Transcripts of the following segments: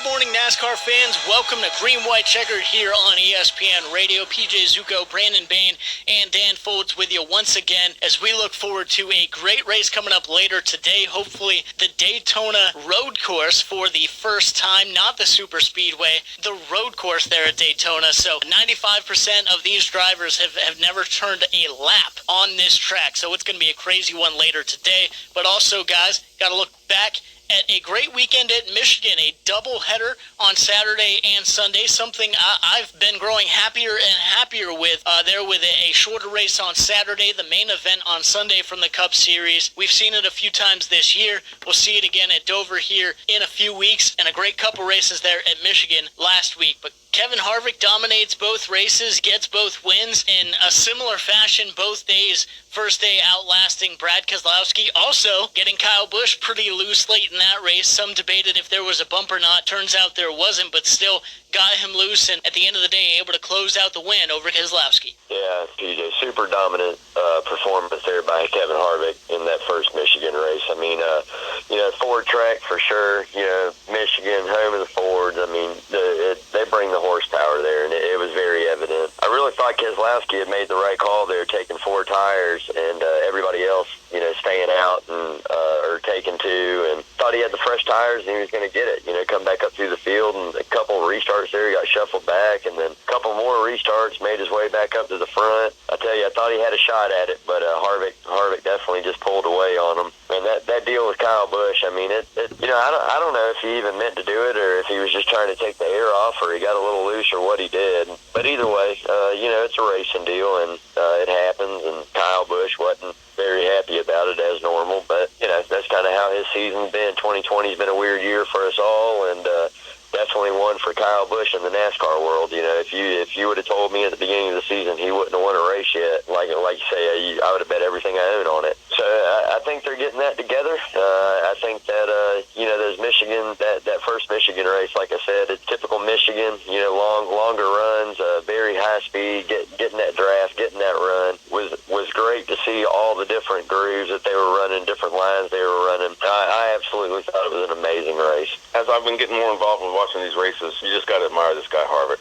Good morning, NASCAR fans. Welcome to Green White Checkered here on ESPN Radio. PJ Zucco, Brandon Bain, and Dan Foulds with you once again as we look forward to a great race coming up later today. Hopefully the Daytona road course for the first time, not the super speedway, the road course there at Daytona. So 95% of these drivers have never turned a lap on this track. So it's going to be a crazy one later today. But also, guys, got to look back at a great weekend at Michigan, a doubleheader on Saturday and Sunday, something I've been growing happier and happier with there with a shorter race on Saturday, the main event on Sunday from the Cup Series. We've seen it a few times this year. We'll see it again at Dover here in a few weeks, and a great couple races there at Michigan last week. But Kevin Harvick dominates both races, gets both wins in a similar fashion both days. First day outlasting Brad Keselowski. Also getting Kyle Busch pretty loose late in that race. Some debated if there was a bump or not. Turns out there wasn't, but still got him loose, and at the end of the day able to close out the win over Keselowski. Yeah, PJ, super dominant performance there by Kevin Harvick in that first Michigan race. I mean, Ford track for sure. Michigan, home of the Fords. I mean, they bring the horsepower there, and it was very evident. I really thought Keselowski had made the right call there, taking 4 tires, and everybody else, staying out and or taking 2, and thought he had the fresh tires and he was going to get it. Come back up through the field, and a couple of restarts there, he got shuffled back, and then a couple more restarts, made his way back up to the front. I tell you, I thought he had a shot at it, but Harvick definitely just pulled away on him. And that deal with Kyle Busch, I mean, I don't know if he even meant to do it or if he was just trying to take the air off or he got a little loose or what he did. But either way, it's a racing deal, and it happens, and Kyle Busch wasn't very happy about it as normal. But, that's kind of how his season's been. 2020's been a weird year for us all, and definitely one for Kyle Busch in the NASCAR world. If you would have told me at the beginning of the season he wouldn't have won a race yet, like you say, I would have bet everything I own on it. So I think they're getting that together. I think that those Michigan, that first Michigan race, like I said, it's typical Michigan. Longer runs, very high speed, getting that draft, getting that run was great to see all the different grooves that they were running, different lines they were running. I absolutely thought it was an amazing race. As I've been getting more involved with watching these races, you just got to admire this guy Harvick.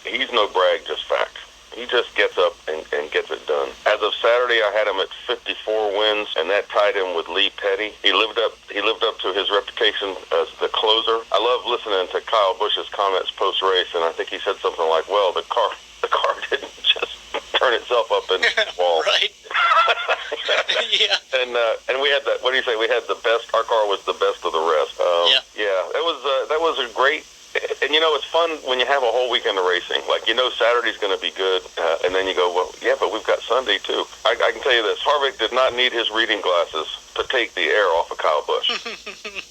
He's no brag, just fact. He just gets up and gets it done. As of Saturday, I had him at 54 wins, and that tied him with Lee Petty. He lived up to his reputation as the closer. I love listening to Kyle Busch's comments post-race, and I think he said something like, "Well, the car didn't just turn itself up in the wall." Right. Yeah. And we had that. What do you say? We had the best. Our car was the best of the rest. Yeah. That was a great. And it's fun when you have a whole weekend of racing. Like, Saturday's going to be good, and then you go, well, yeah, but we've got Sunday too. I can tell you this: Harvick did not need his reading glasses to take the air off of Kyle Busch.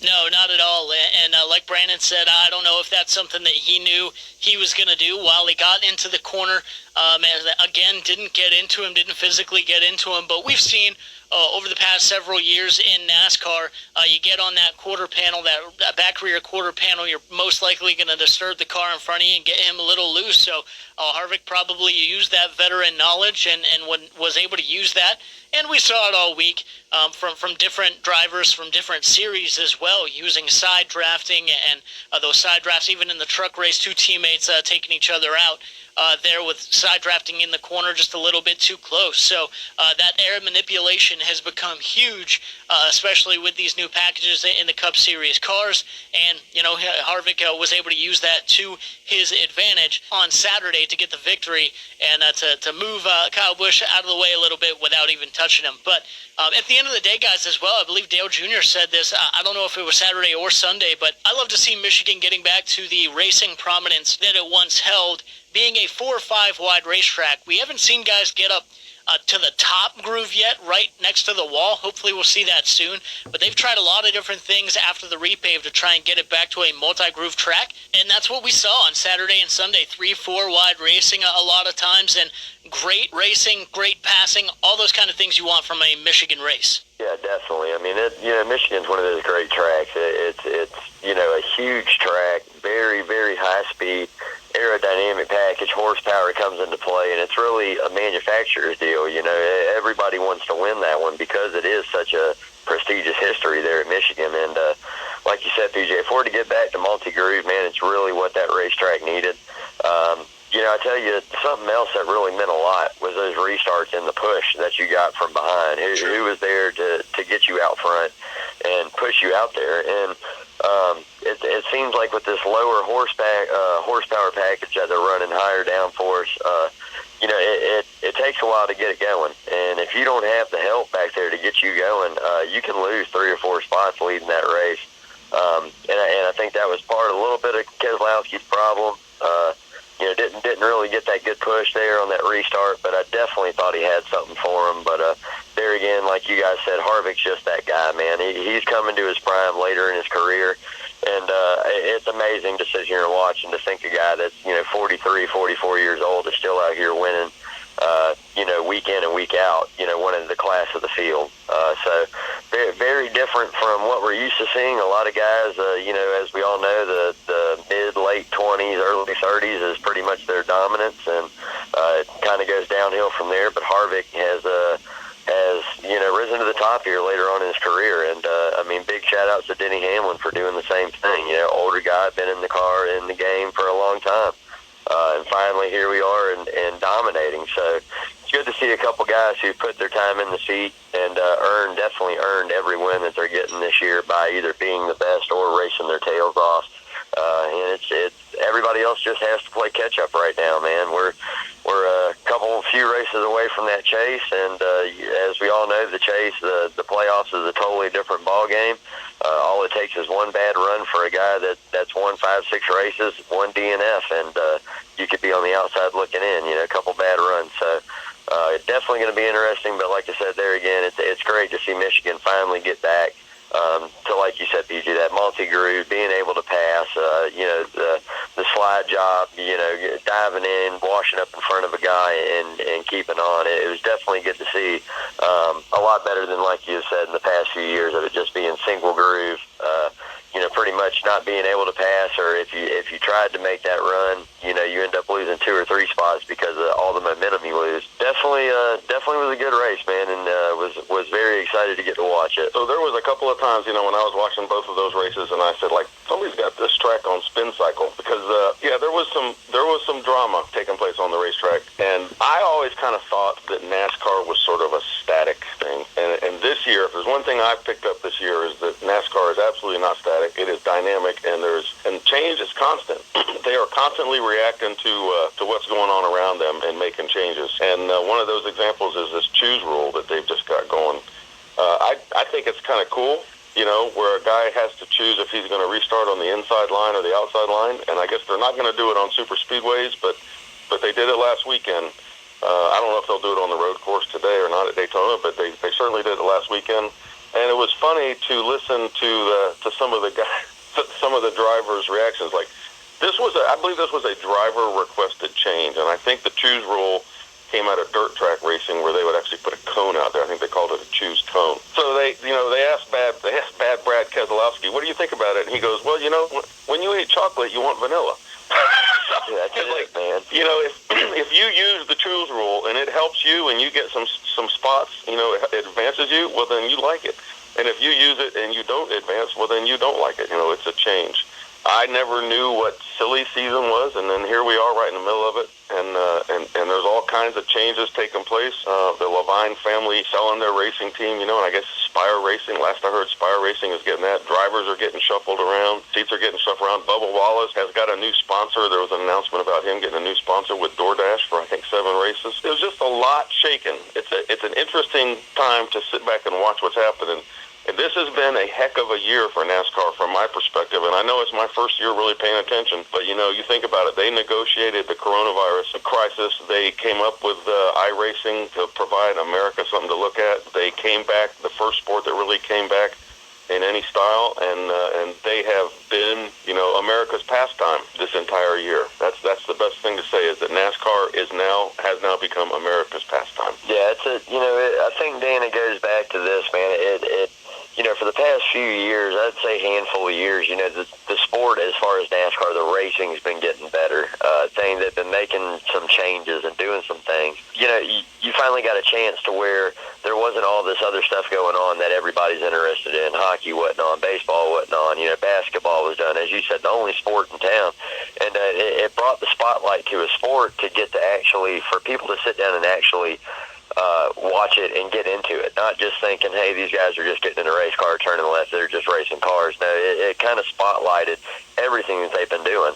No, not at all. And like Brandon said, I don't know if that's something that he knew he was going to do while he got into the corner. And again, didn't physically get into him. But we've seen over the past several years in NASCAR, you get on that quarter panel, that back rear quarter panel, you're most likely going to disturb the car in front of you and get him a little loose. So Harvick probably used that veteran knowledge and was able to use that. And we saw it all week from different drivers from different series as well, using side drafting, and those side drafts, even in the truck race, 2 teammates taking each other out there with side drafting in the corner just a little bit too close. So that air manipulation has become huge, especially with these new packages in the Cup Series cars. And, Harvick was able to use that to his advantage on Saturday to get the victory and to move Kyle Busch out of the way a little bit without even touching him. But at the end of the day, guys, as well, I believe Dale Jr. said this. I don't know if it was Saturday or Sunday, but I love to see Michigan getting back to the racing prominence that it once held, being a 4 or 5 wide racetrack. We haven't seen guys get up to the top groove yet, right next to the wall. Hopefully we'll see that soon. But they've tried a lot of different things after the repave to try and get it back to a multi-groove track. And that's what we saw on Saturday and Sunday. 3-4 wide racing a lot of times, and great racing, great passing, all those kind of things you want from a Michigan race. Yeah, definitely. I mean, Michigan's one of those great tracks. It's a huge track, very, very high speed, aerodynamic package, horsepower comes into play, and it's really a manufacturer's deal. Everybody wants to win that one because it is such a prestigious history there at Michigan. And like you said, PJ, if we're to get back to multi-groove, man, it's really what that racetrack needed. I tell you, something else that really meant a lot was those restarts and the push that you got from behind. Who was there to get you out front and push you out there? And it seems like with this lower horsepower package that they're running higher downforce, it takes a while to get it going. And if you don't have the help back there to get you going, you can lose 3 or 4 spots leading that race. And I think that was a little bit of Keselowski's problem. Didn't really get that good push there on that restart, but I definitely thought he had something for him. But there again, like you guys said, Harvick's just that guy, man. He's coming to his prime later in his career, and it's amazing to sit here and watch and to think a guy that's 43, 44 years old is still out here winning, week in and week out, winning the class of the field. So very, very different from what we're used to seeing. A lot of guys, as we all know, the mid-late 20s, early 30s is pretty much their dominance, and it kind of goes downhill from there. But Harvick has risen to the top here later on in his career. And, big shout-outs to Denny Hamlin for doing the same thing. Older guy, been in the car, in the game for a long time. And finally, here we are and dominating. So it's good to see a couple guys who put their time in the seat and definitely earned every win that they're getting this year by either being the best or racing their tails off. And it's everybody else just has to play catch up right now, man. We're a few races away from that chase, and as we all know, the chase, the playoffs is a totally different ball game. All it takes is one bad run for a guy that's won 5, 6 races, one DNF, and you could be on the outside looking in. A couple bad runs. So it's definitely going to be interesting. But like I said, there again, it's great to see Michigan finally get back to, like you said, PJ, that multi-groove, being able to pass, the slide job, diving in, washing up in front of a guy and keeping on. It was definitely good to see, a lot better than, like you said, in the past few years of it just being single groove, pretty much not being able to pass, or if you tried to make that run, you end up losing 2 or 3 spots because of all the momentum you lose. Definitely was a good race, man, and was very excited to get to watch it. So there was a couple of times, when I was watching both of those races, and I said, somebody's got this track on spin cycle, because there was some drama taking place on the racetrack, and I always kind of thought that NASCAR was sort of a static thing, and this year, if there's one thing I've picked up this year, is that NASCAR is absolutely not static. It is dynamic, and change is constant. They are constantly reacting to what's going on around them and making changes. And one of those examples is this choose rule that they've just got going. I think it's kind of cool, where a guy has to choose if he's going to restart on the inside line or the outside line. And I guess they're not going to do it on super speedways, but they did it last weekend. I don't know if they'll do it on the road course today or not at Daytona, but they certainly did it last weekend. And it was funny to listen to some of the guys, some of the drivers' reactions. I believe this was a driver requested change, and I think the choose rule came out of dirt track racing where they would actually put a cone out there. I think they called it a choose cone. So they asked bad Brad Keselowski, what do you think about it? And he goes, well, when you eat chocolate, you want vanilla. Yeah, that's it, man. If you use the choose rule and it helps you and you get some spots, it advances you, well, then you like it. And if you use it and you don't advance, well, then you don't like it. It's a change. I never knew what silly season was, and then here we are right in the middle of it, and there's all kinds of changes taking place. The Levine family selling their racing team, and I guess Spire Racing, last I heard, Spire Racing is getting that. Drivers are getting shuffled around. Seats are getting shuffled around. Bubba Wallace has got a new sponsor. There was an announcement about him getting a new sponsor with DoorDash for, I think, 7 races. It was just a lot shaken. It's an interesting time to sit back and watch what's happening. And this has been a heck of a year for NASCAR from my perspective, and I know it's my first year really paying attention, but you think about it, they negotiated the coronavirus crisis, they came up with iRacing to provide America something to look at, they came back, the first sport that really came back in any style, and they have been, America's pastime this entire year. That's the best thing to say, is that NASCAR has now become America's pastime. Yeah, I think, Dan, it goes back to this, man. For the past few years, I'd say handful of years, the sport, as far as NASCAR, the racing's been getting better. They've been making some changes and doing some things. You finally got a chance to where there wasn't all this other stuff going on that everybody's interested football was done. As you said, the only sport in town. And it brought the spotlight to a sport to get to actually, for people to sit down and actually watch it and get into it, not just thinking, hey, these guys are just getting in a race car, turning left, they're just racing cars. No, it kind of spotlighted everything that they've been doing.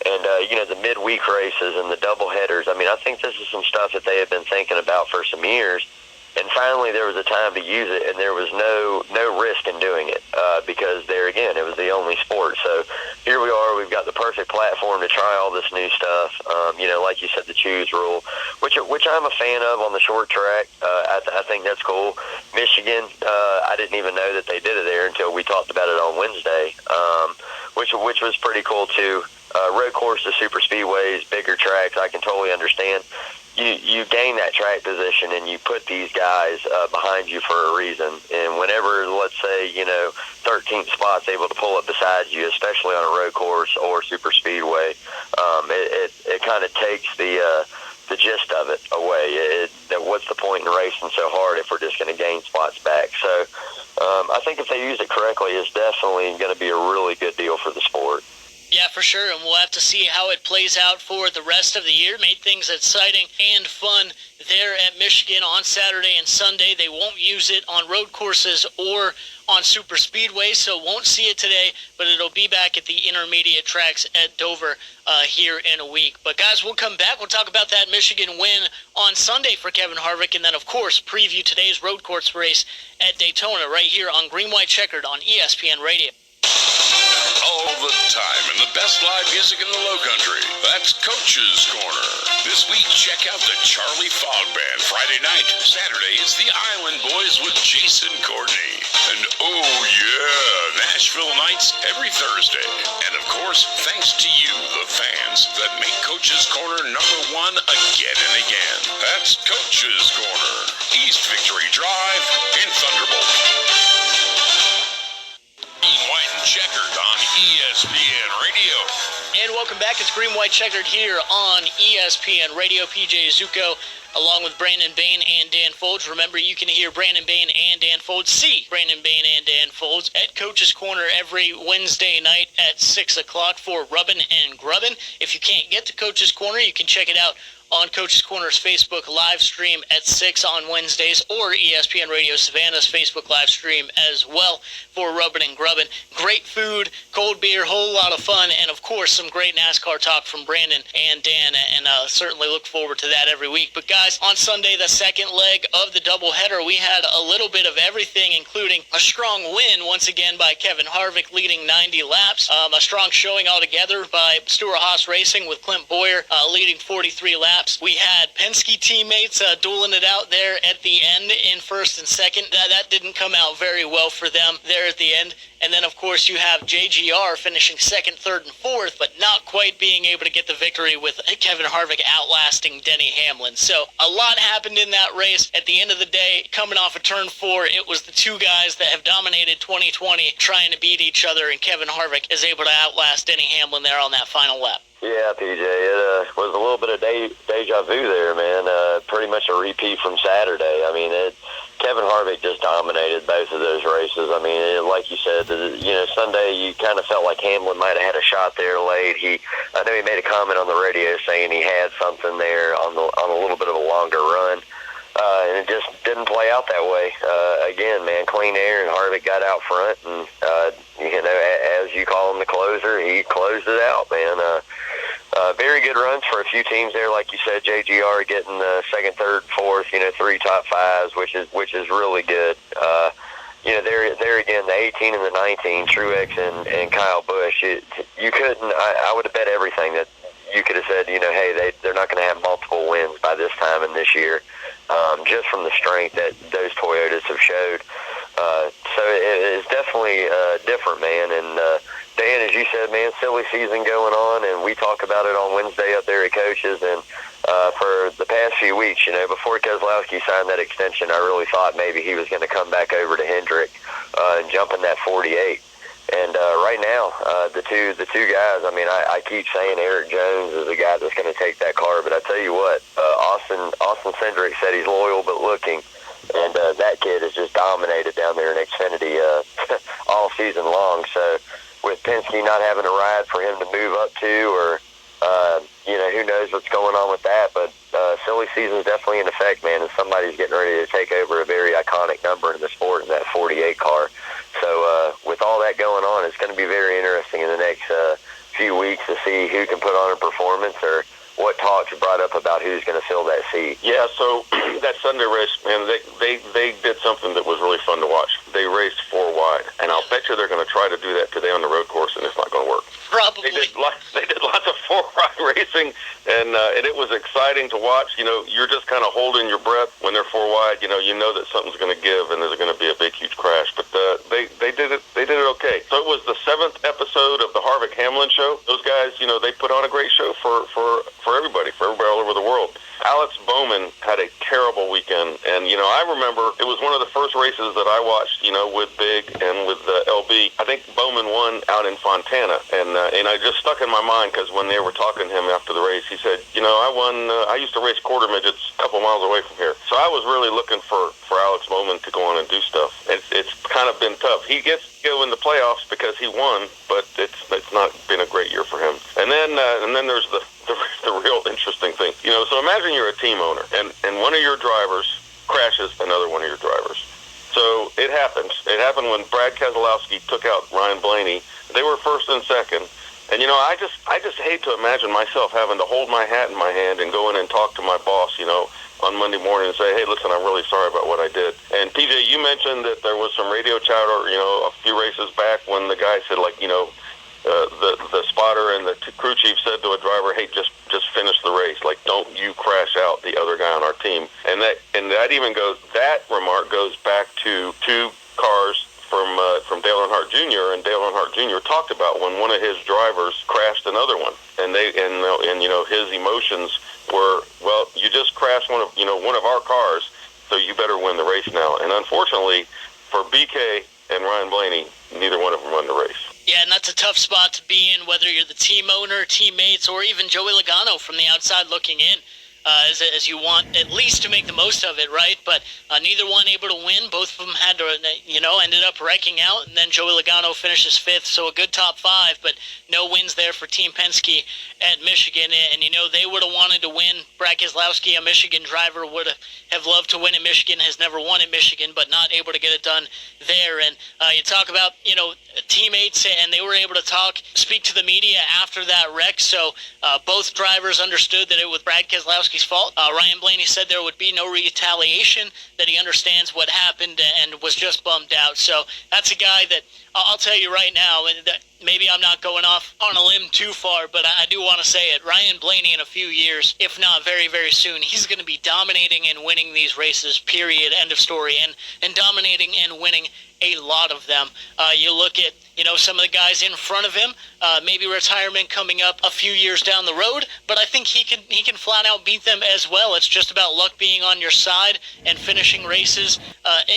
And, the midweek races and the double headers, I mean, I think this is some stuff that they have been thinking about for some years. And finally, there was a time to use it, and there was no risk in doing it because there again, it was the only sport. So here we are. We've got the perfect platform to try all this new stuff. Like you said, the choose rule, which I'm a fan of on the short track. I think that's cool. Michigan, I didn't even know that they did it there until we talked about it on Wednesday, which was pretty cool too. Road courses, super speedways, bigger tracks, I can totally understand. You gain that track position and you put these guys behind you for a reason. And whenever, let's say, 13th spot's able to pull up beside you, especially on a road course or super speedway, it kind of takes the gist of it away. What's the point in racing so hard if we're just going to gain spots back? So I think if they use it correctly, it's definitely going to be a really good deal for the sport. Yeah, for sure, and we'll have to see how it plays out for the rest of the year. Made things exciting and fun there at Michigan on Saturday and Sunday. They won't use it on road courses or on super speedway, so won't see it today, but it'll be back at the intermediate tracks at Dover here in a week. But guys, we'll come back. We'll talk about that Michigan win on Sunday for Kevin Harvick, and then, of course, preview today's road course race at Daytona right here on Green White Checkered on ESPN Radio. All the time and the best live music in the Lowcountry. That's Coach's Corner. This week, check out the Charlie Fog Band. Friday night. Saturday is the Island Boys with Jason Courtney. And oh yeah, Nashville nights every Thursday. And of course, thanks to you, the fans, that make Coach's Corner #1 again and again. That's Coach's Corner. East Victory Drive in Thunderbolt. White and Checkered on ESPN Radio. And welcome back. It's Green White Checkered here on ESPN Radio. PJ Zucco along with Brandon Bain and Dan Foulds. Remember, you can hear Brandon Bain and Dan Foulds, see Brandon Bain and Dan Foulds at Coach's Corner every Wednesday night at 6 o'clock for Rubbin' and Grubbin'. If you can't get to Coach's Corner, you can check it out on Coach's Corner's Facebook live stream at 6 on Wednesdays, or ESPN Radio Savannah's Facebook live stream as well for Rubbin' and Grubbin'. Great food, cold beer, whole lot of fun, and of course some great NASCAR talk from Brandon and Dan, and certainly look forward to that every week. But guys, on Sunday, the second leg of the doubleheader, we had a little bit of everything, including a strong win once again by Kevin Harvick, leading 90 laps. A strong showing altogether by Stewart-Haas Racing with Clint Boyer leading 43 laps. We had Penske teammates dueling it out there at the end in first and second. That didn't come out very well for them there at the end. And then, of course, you have JGR finishing second, third, and fourth, but not quite being able to get the victory with Kevin Harvick outlasting Denny Hamlin. So a lot happened in that race. At the end of the day, coming off of turn 4, it was the two guys that have dominated 2020 trying to beat each other, and Kevin Harvick is able to outlast Denny Hamlin there on that final lap. Yeah, PJ, it was a little bit of deja vu there, man. Pretty much a repeat from Saturday. I mean, Kevin Harvick just dominated both of those races. I mean, like you said, Sunday you kind of felt like Hamlin might have had a shot there late. I know he made a comment on the radio saying he had something there on a little bit of a longer run. And it just didn't play out that way. Again, man, clean air, and Harvick got out front, and, as you call him, the closer, he closed it out, man. Very good runs for a few teams there, like you said, JGR getting the second, third, fourth, 3 top 5s, which is really good. There again, the 18 and the 19, Truex and Kyle Busch, you couldn't, I would have bet everything that you could have said, hey, they're not going to have multiple wins by this time in this year, just from the strength that those Toyotas have showed. So it's definitely different, man. And Dan, as you said, man, silly season going on, and we talk about it on Wednesday up there at Coaches. And for the past few weeks, before Keselowski signed that extension, I really thought maybe he was going to come back over to Hendrick and jump in that 48. And right now, the two guys, I mean, I keep saying Eric Jones is the guy that's going to take that car, but I tell you what, Austin Cindric said he's loyal but looking, and that kid has just dominated down there in Xfinity all season long. So with Penske not having a ride for him to move up to, or who knows what's going on with that. But silly season is definitely in effect, man, and somebody's getting ready to take over a very iconic number in the sport in that 48 car. So with all that going on, it's going to be very interesting in the next few weeks to see who can put on a performance or what talks are brought up about who's going to fill that seat. Yeah, so that Sunday race, man, they did something that was really fun to watch. They raced 4 wide, and I'll bet you they're going to try to do that today on the road course, and it's not going to work. Probably. They did lots of 4 wide racing, and it was exciting to watch. You're just kind of holding your breath when they're 4 wide. You know that something's going to give, and there's going to be a big, huge crash. But they did it. They did it okay. So it was the 7th episode of the Harvick Hamlin show. Those guys, they put on a great show for everybody all over the world. Alex Bowman had a terrible weekend, and I remember it was one of the first races that I watched, with Big and with LB. I think Bowman won out in Fontana, and I just stuck in my mind because when they were talking to him after the race, he said, I won. I used to race quarter midgets a couple miles away from here, so I was really looking for Alex Bowman to go on and do stuff. It's kind of been tough. He gets to go in the playoffs because he won, but it's not been a great year for him. And then there's the real interesting thing. So imagine you're a team owner, and one of your drivers crashes another one of your drivers. So it happens. It happened when Brad Keselowski took out Ryan Blaney. They were first and second. And, I just hate to imagine myself having to hold my hat in my hand and go in and talk to my boss, on Monday morning and say, hey, listen, I'm really sorry about what I did. And, PJ, you mentioned that there was some radio chatter, a few races back when the guy said, the spotter and the crew chief said to a driver, hey, just finish the race. Don't you crash out the other guy on our team. And that remark goes back to 2 cars from Dale Earnhardt Jr. And Dale Earnhardt Jr. talked about when one of his drivers crashed another one, and his emotions were, well, you just crashed one of our cars, so you better win the race now. And unfortunately for BK and Ryan Blaney, neither one of them won the race. Yeah, and that's a tough spot to be in, whether you're the team owner, teammates, or even Joey Logano from the outside looking in. As you want at least to make the most of it, right? But neither one able to win. Both of them had to, ended up wrecking out, and then Joey Logano finishes 5th, so a good top 5, but no wins there for Team Penske at Michigan. And, they would have wanted to win. Brad Keselowski, a Michigan driver, would have loved to win at Michigan, has never won at Michigan, but not able to get it done there. And you talk about, teammates, and they were able to speak to the media after that wreck, so both drivers understood that it was Brad Keselowski's fault. Ryan Blaney said there would be no retaliation, that he understands what happened and was just bummed out. So that's a guy that I'll tell you right now, and that maybe I'm not going off on a limb too far, but I do want to say it. Ryan Blaney in a few years, if not very, very soon, he's going to be dominating and winning these races, period, end of story, and dominating and winning a lot of them. You look at, some of the guys in front of him, maybe retirement coming up a few years down the road, but I think he can flat out beat them as well. It's just about luck being on your side and finishing races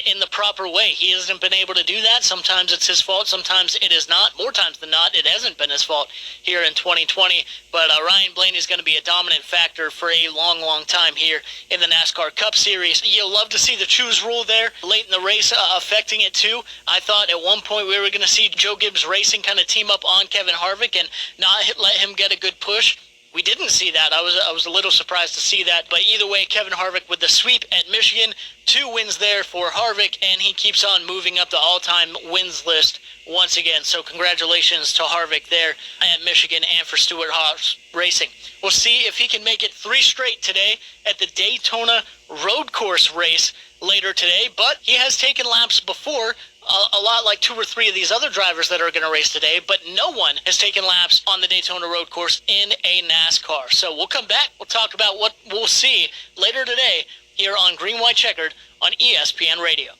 in the proper way. He hasn't been able to do that. Sometimes it's his fault. Sometimes it is not. More times than not, it hasn't been his fault here in 2020. But Ryan Blaney is going to be a dominant factor for a long, long time here in the NASCAR Cup Series. You'll love to see the choose rule there late in the race affecting it too. I thought at one point we were going to see Joe Gibbs Racing kind of team up on Kevin Harvick and not let him get a good push. We didn't see that. I was a little surprised to see that. But either way, Kevin Harvick with the sweep at Michigan, 2 wins there for Harvick, and he keeps on moving up the all-time wins list once again. So congratulations to Harvick there at Michigan and for Stewart-Haas Racing. We'll see if he can make it 3 straight today at the Daytona Road Course race later today. But he has taken laps before, a lot like 2 or 3 of these other drivers that are going to race today, but no one has taken laps on the Daytona Road Course in a NASCAR. So we'll come back. We'll talk about what we'll see later today here on Green White Checkered on ESPN Radio.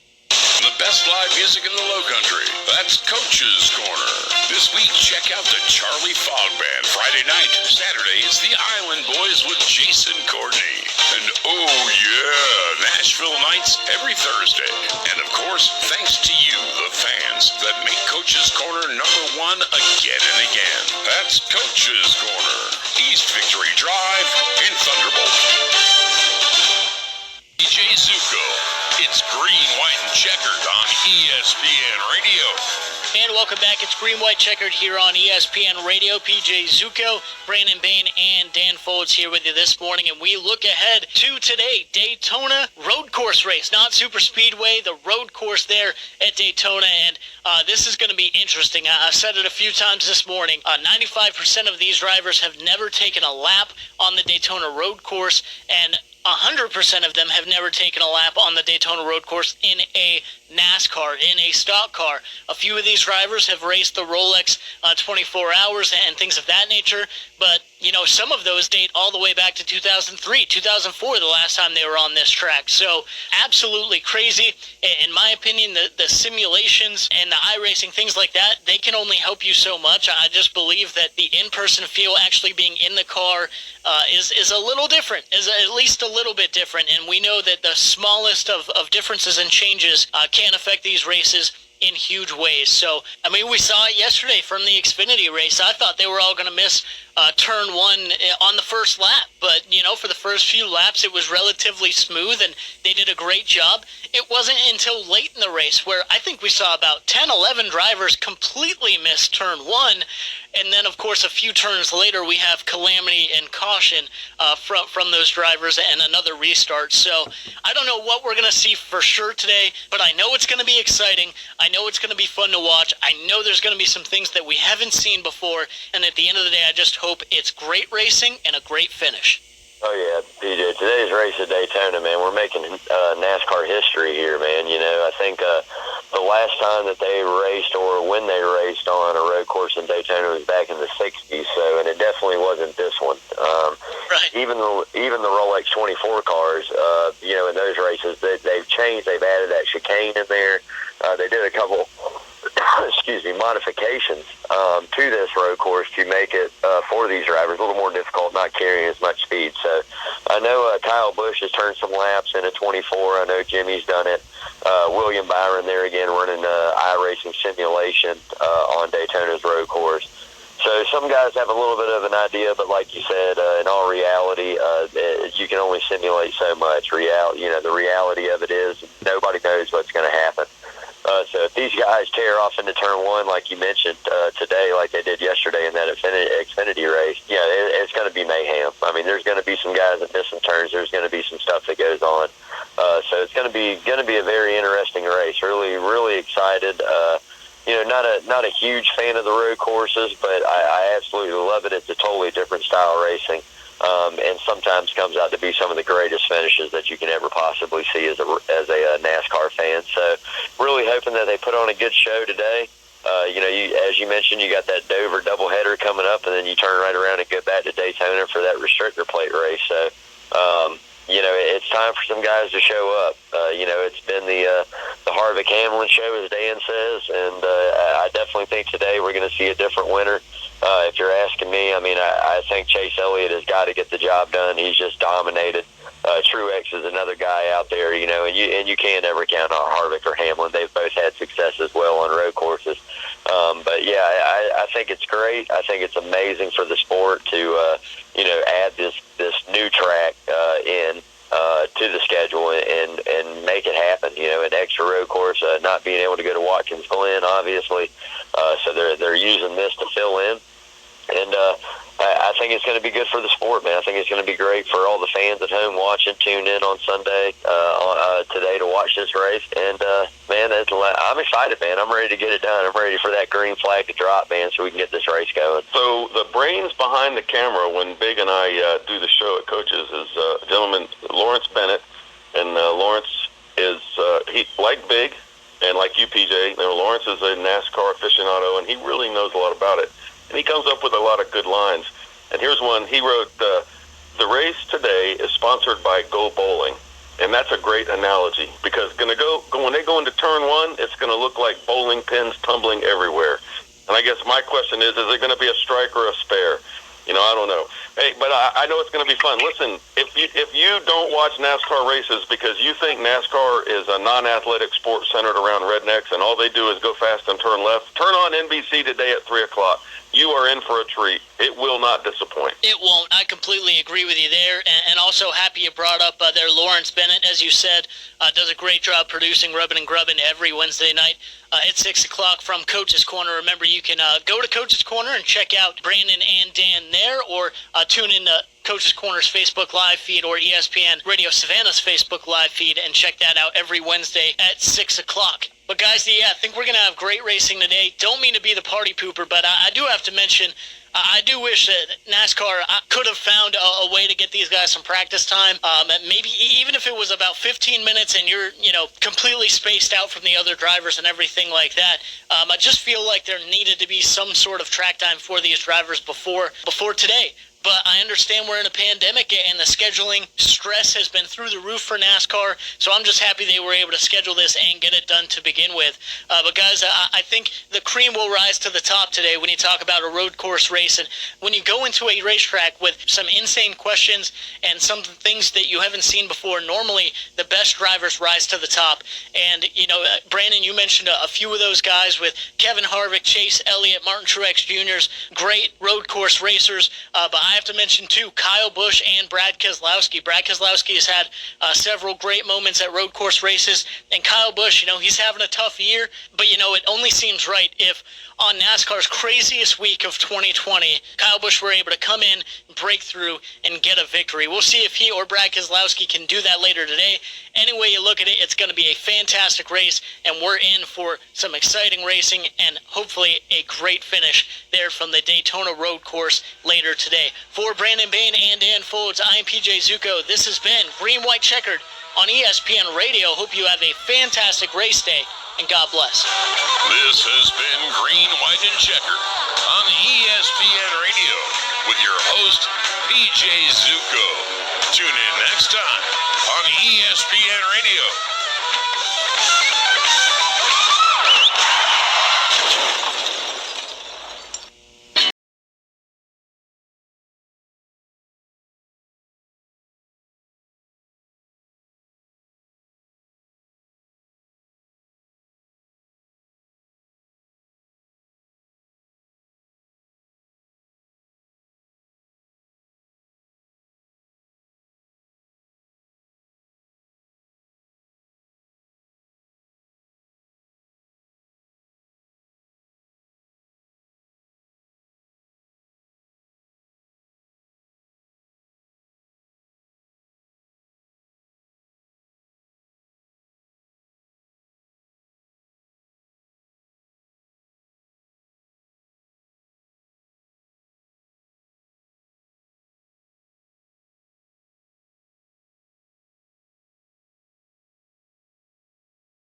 The best live music in the Low Country. That's Coach's Corner. This week, check out the Charlie Fog Band. Friday night. Saturday is the Island Boys with Jason Courtney. And oh yeah, Nashville nights every Thursday. And of course, thanks to you, the fans, that make Coach's Corner #1 again and again. That's Coach's Corner. East Victory Drive in Thunderbolt. PJ Zucco. It's Green, White, and Checkered on ESPN Radio. And welcome back. It's Green White Checkered here on ESPN Radio. PJ Zucco, Brandon Bain, and Dan Foulds here with you this morning. And we look ahead to today, Daytona road course race, not super speedway, the road course there at Daytona. And this is going to be interesting. I've said it a few times this morning. 95% of these drivers have never taken a lap on the Daytona road course, and 100% of them have never taken a lap on the Daytona road course in a NASCAR, in a stock car. A few of these drivers have raced the Rolex 24 hours and things of that nature, but some of those date all the way back to 2003, 2004, the last time they were on this track. So absolutely crazy. In my opinion, the simulations and the iRacing, things like that, they can only help you so much. I just believe that the in-person feel, actually being in the car, is a little different, is at least a little bit different. And we know that the smallest of differences and changes can affect these races in huge ways. So, we saw it yesterday from the Xfinity race. I thought they were all going to miss turn one on the first lap, but for the first few laps it was relatively smooth and they did a great job. It wasn't until late in the race where I think we saw about 10-11 drivers completely miss turn one, and then of course a few turns later we have calamity and caution from those drivers and another restart. So I don't know what we're going to see for sure today, but I know it's going to be exciting. I know it's going to be fun to watch. I know there's going to be some things that we haven't seen before, and at the end of the day I just hope it's great racing and a great finish. Oh, yeah, PJ, today's race at Daytona, man, we're making NASCAR history here, man. I think the last time that they raced, or when they raced on a road course in Daytona, was back in the 60s, and it definitely wasn't this one. Right. Even the Rolex 24 cars, in those races, they've changed. They've added that chicane in there. They did a couple modifications to this road course to make it for these drivers a little more difficult, not carrying as much speed. So I know Kyle Busch has turned some laps in a 24. I know Jimmy's done it. William Byron there again running iRacing simulation on Daytona's road course. So some guys have a little bit of an idea, but like you said, in all reality, you can only simulate so much. The reality of it is nobody knows what's going to happen. So if these guys tear off into turn one, like you mentioned today, like they did yesterday in that Xfinity race, it's going to be mayhem. There's going to be some guys that miss some turns. There's going to be some stuff that goes on. So it's going to be a very interesting race. Really, really excited. Not a huge fan of the road courses, but I absolutely love it. It's a totally different style racing. And sometimes comes out to be some of the greatest finishes that you can ever possibly see as a NASCAR fan. So really hoping that they put on a good show today. As you mentioned, you got that Dover doubleheader coming up, and then you turn right around and go back to Daytona for that restrictor plate race. So, it's time for some guys to show up. It's been the Harvick-Hamlin show, as Dan says, and I definitely think today we're going to see a different winner. If you're asking me, I think Chase Elliott has got to get the job done. He's just dominated. Truex is another guy out there, and you can't ever count on Harvick or Hamlin. They've both had success as well on road courses. But yeah, I think it's great. I think it's amazing for the sport to add this new track in to the schedule and make it happen. An extra road course, not being able to go to Watkins Glen, obviously. So they're using this to fill in. And I think it's going to be good for the sport, man. I think it's going to be great for all the fans at home watching, tune in on Sunday today to watch this race. And, man, I'm excited, man. I'm ready to get it done. I'm ready for that green flag to drop, man, so we can get this race going. So the brains behind the camera when Big and I do the show at Coaches is a gentleman, Lawrence Bennett. And Lawrence is, he like Big and like you, PJ, Lawrence is a NASCAR aficionado, and he really knows a lot about it. And he comes up with a lot of good lines. And here's one. He wrote, the race today is sponsored by Go Bowling. And that's a great analogy because when they go into turn one, it's going to look like bowling pins tumbling everywhere. And I guess my question is it going to be a strike or a spare? I don't know. Hey, but I know it's going to be fun. Listen, if you don't watch NASCAR races because you think NASCAR is a non-athletic sport centered around rednecks and all they do is go fast and turn left, turn on NBC today at 3 o'clock. you are in for a treat. It will not disappoint. It won't. I completely agree with you there, and also happy you brought up there Lawrence Bennett, as you said, does a great job producing Rubbin' and Grubbin' every Wednesday night at 6 o'clock from Coach's Corner. Remember, you can go to Coach's Corner and check out Brandon and Dan there, or tune in to Coach's Corner's Facebook Live feed or ESPN Radio Savannah's Facebook Live feed and check that out every Wednesday at 6 o'clock. But guys, I think we're going to have great racing today. Don't mean to be the party pooper, but I do have to mention, I do wish that NASCAR could have found a way to get these guys some practice time. Maybe even if it was about 15 minutes and you're, completely spaced out from the other drivers and everything like that. I just feel like there needed to be some sort of track time for these drivers before today. But I understand we're in a pandemic and the scheduling stress has been through the roof for NASCAR, so I'm just happy they were able to schedule this and get it done to begin with. But guys, I think the cream will rise to the top today when you talk about a road course race. And when you go into a racetrack with some insane questions and some things that you haven't seen before, normally the best drivers rise to the top. And, Brandon, you mentioned a few of those guys with Kevin Harvick, Chase Elliott, Martin Truex Jr.'s great road course racers. But I have to mention, too, Kyle Busch and Brad Keselowski. Brad Keselowski has had several great moments at road course races. And Kyle Busch, he's having a tough year. But, it only seems right if on NASCAR's craziest week of 2020, Kyle Busch were able to come in, break through, and get a victory. We'll see if he or Brad Keselowski can do that later today. Any way you look at it, it's going to be a fantastic race, and we're in for some exciting racing and hopefully a great finish there from the Daytona road course later today. For Brandon Bain and Dan Foulds, I'm PJ Zucco. This has been Green, White, Checkered on ESPN Radio. Hope you have a fantastic race day, and God bless. This has been Green, White, and Checkered on ESPN Radio with your host, PJ Zucco. Tune in next time on ESPN Radio.